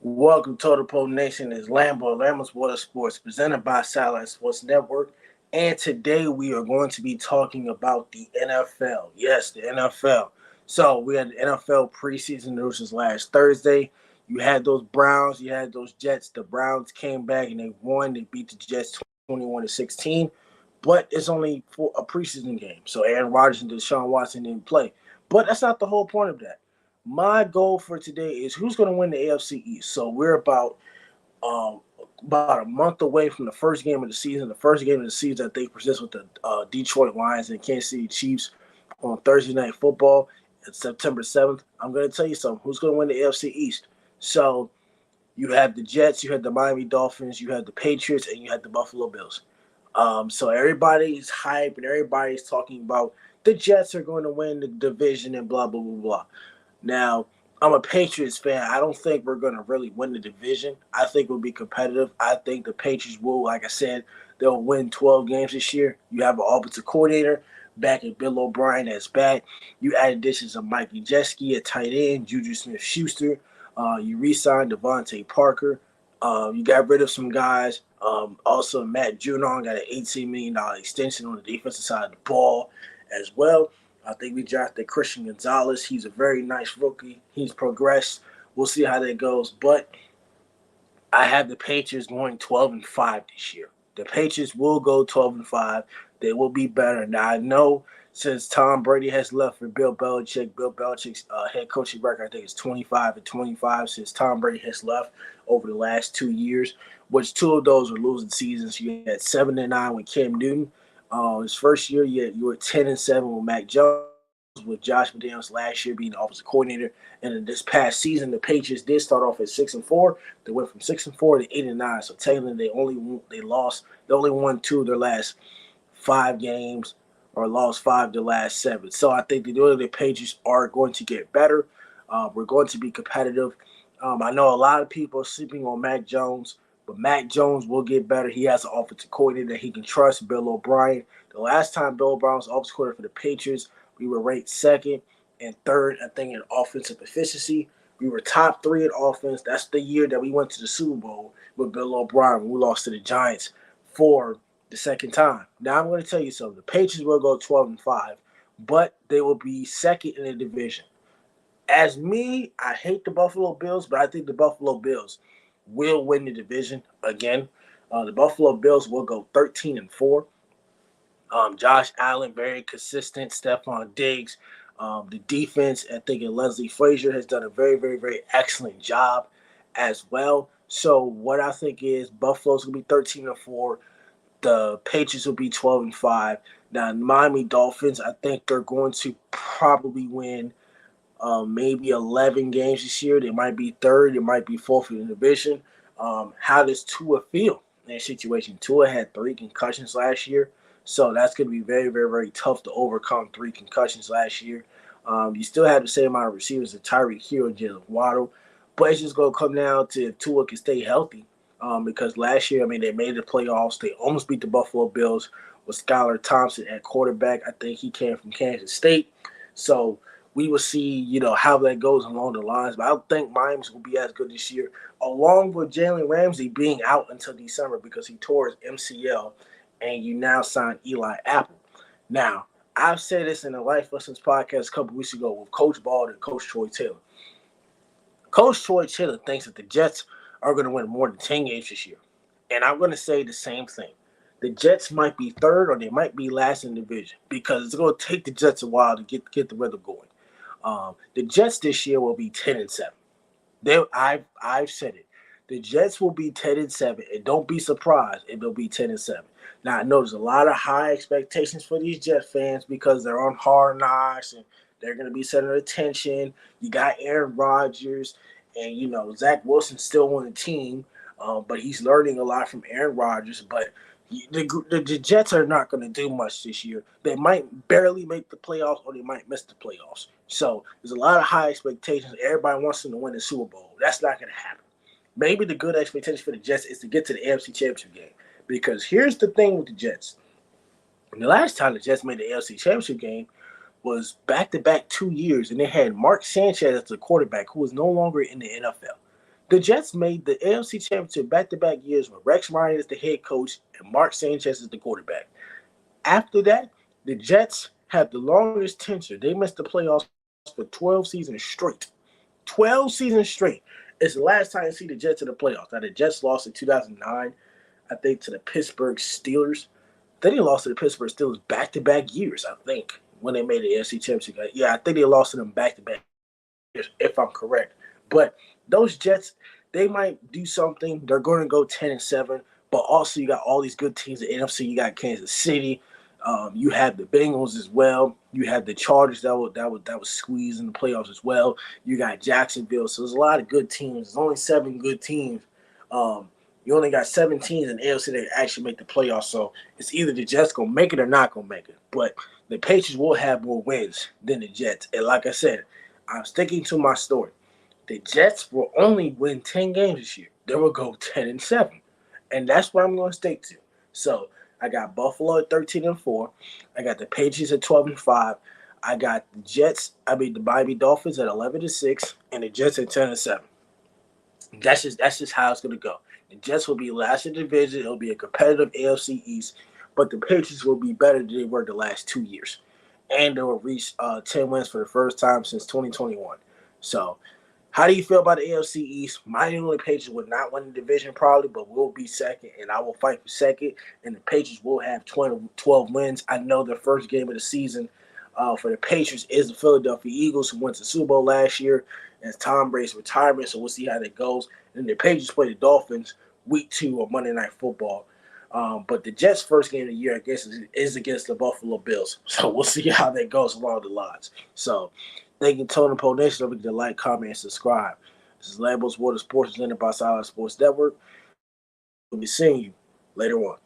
Welcome to Totem Pole Nation. Is Lambo's Water Sports, presented by Satellite Sports Network. And today we are going to be talking about the NFL. Yes, the NFL. So we had the NFL preseason news last Thursday. You had those Browns, you had those Jets. The Browns came back and they won. They beat the Jets 21-16. But it's only for a preseason game. So Aaron Rodgers and Deshaun Watson didn't play. But that's not the whole point of that. My goal for today is who's going to win the AFC East. So we're um, about a month away from the first game of the season. The first game of the season, I think, presents with the Detroit Lions and Kansas City Chiefs on Thursday Night Football. It's September 7th. I'm going to tell you something. Who's going to win the AFC East? So you have the Jets, you have the Miami Dolphins, you have the Patriots, and you have the Buffalo Bills. So everybody's hype and everybody's talking about the Jets are going to win the division and blah, blah, blah, blah. Now, I'm a Patriots fan. I don't think we're going to really win the division. I think we'll be competitive. I think the Patriots will, like I said, they'll win 12 games this year. You have an offensive coordinator back at Bill O'Brien that's back. You add additions of Mike Gesicki at tight end, Juju Smith-Schuster. You re-signed Devontae Parker. You got rid of some guys. Also, Matt Judon got an $18 million extension on the defensive side of the ball as well. I think we drafted Christian Gonzalez. He's a very nice rookie. He's progressed. We'll see how that goes. But I have the Patriots going 12-5 this year. The Patriots will go 12-5. They will be better. Now, I know since Tom Brady has left for Bill Belichick's head coaching record, I think it's 25-25 since Tom Brady has left over the last 2 years, which two of those were losing seasons. You had 7-9 with Cam Newton. His first year, you were 10-7 with Mac Jones, with Josh McDaniels last year being the offensive coordinator. And in this past season, the Patriots did start off at 6-4. They went from 6-4 to 8-9. So technically, they only won two of their last 5 games, or lost 5 of the last 7. So I think the Patriots are going to get better. We're going to be competitive. I know a lot of people are sleeping on Mac Jones. But Mac Jones will get better. He has an offensive coordinator that he can trust, Bill O'Brien. The last time Bill O'Brien was offensive coordinator for the Patriots, we were ranked second and third, I think, in offensive efficiency. We were top 3 in offense. That's the year that we went to the Super Bowl with Bill O'Brien. We lost to the Giants for the second time. Now, I'm going to tell you something. The Patriots will go 12-5, but they will be second in the division. As me, I hate the Buffalo Bills, but I think the Buffalo Bills will win the division again. The Buffalo Bills will go 13-4. Josh Allen, very consistent. Stephon Diggs. The defense, I think, and Leslie Frazier has done a very, very, very excellent job as well. So what I think is Buffalo's going to be 13-4. The Patriots will be 12-5. Now, Miami Dolphins, I think they're going to probably win maybe 11 games this year. They might be third. They might be fourth in the division. How does Tua feel in that situation? Tua had 3 concussions last year, so that's going to be very, very, very tough to overcome 3 concussions last year. You still have the same amount of receivers as Tyreek Hill and Jalen Waddle, but it's just going to come down to if Tua can stay healthy. Because last year, they made the playoffs. They almost beat the Buffalo Bills with Skylar Thompson at quarterback. I think he came from Kansas State. So we will see, how that goes along the lines. But I don't think Miami's will be as good this year, along with Jalen Ramsey being out until December because he tore his MCL, and you now sign Eli Apple. Now, I've said this in the Life Lessons podcast a couple weeks ago with Coach Ball and Coach Troy Taylor. Coach Troy Taylor thinks that the Jets are going to win more than 10 games this year. And I'm going to say the same thing. The Jets might be third or they might be last in the division because it's going to take the Jets a while to get the rhythm going. The Jets this year will be 10-7. I've said it. The Jets will be 10-7, and don't be surprised if they'll be 10-7. Now I know there's a lot of high expectations for these Jet fans because they're on Hard Knocks and they're going to be center attention. You got Aaron Rodgers, and Zach Wilson still on the team, but he's learning a lot from Aaron Rodgers. But the Jets are not going to do much this year. They might barely make the playoffs or they might miss the playoffs. So there's a lot of high expectations. Everybody wants them to win the Super Bowl. That's not going to happen. Maybe the good expectation for the Jets is to get to the AFC Championship game. Because here's the thing with the Jets. The last time the Jets made the AFC Championship game was back-to-back 2 years, and they had Mark Sanchez as the quarterback, who was no longer in the NFL. The Jets made the AFC Championship back-to-back years with Rex Ryan as the head coach and Mark Sanchez as the quarterback. After that, the Jets had the longest tenure. They missed the playoffs for 12 seasons straight. 12 seasons straight. It's the last time you see the Jets in the playoffs. Now, the Jets lost in 2009, I think, to the Pittsburgh Steelers. Then they lost to the Pittsburgh Steelers back-to-back years, I think, when they made the AFC Championship. Yeah, I think they lost to them back-to-back years, if I'm correct. But those Jets, they might do something. They're going to go 10-7. But also, you got all these good teams in the NFC. You got Kansas City. You have the Bengals as well. You have the Chargers that was squeezed in the playoffs as well. You got Jacksonville. So there's a lot of good teams. There's only 7 good teams. You only got 7 teams in the AFC that actually make the playoffs. So it's either the Jets gonna make it or not gonna make it. But the Patriots will have more wins than the Jets. And like I said, I'm sticking to my story. The Jets will only win 10 games this year. They will go 10-7. And that's what I'm going to stick to. So I got Buffalo at 13-4. I got the Patriots at 12-5. I got the Miami Dolphins at 11-6, and the Jets at 10-7. That's just how it's going to go. The Jets will be last in the division. It'll be a competitive AFC East, but the Patriots will be better than they were the last 2 years, and they will reach 10 wins for the first time since 2021. So, how do you feel about the AFC East? My New England Patriots would not win the division probably, but will be second, and I will fight for second, and the Patriots will have 12 wins. I know the first game of the season for the Patriots is the Philadelphia Eagles, who went to the Super Bowl last year, and Tom Brady's retirement, so we'll see how that goes. And the Patriots play the Dolphins week 2 of Monday Night Football. But the Jets' first game of the year, I guess, is against the Buffalo Bills. So we'll see how that goes along the lines. So thank you, Totem Pole Nation. Don't forget to like, comment, and subscribe. This is Lambo's World of Sports presented by Silent Sports Network. We'll be seeing you later on.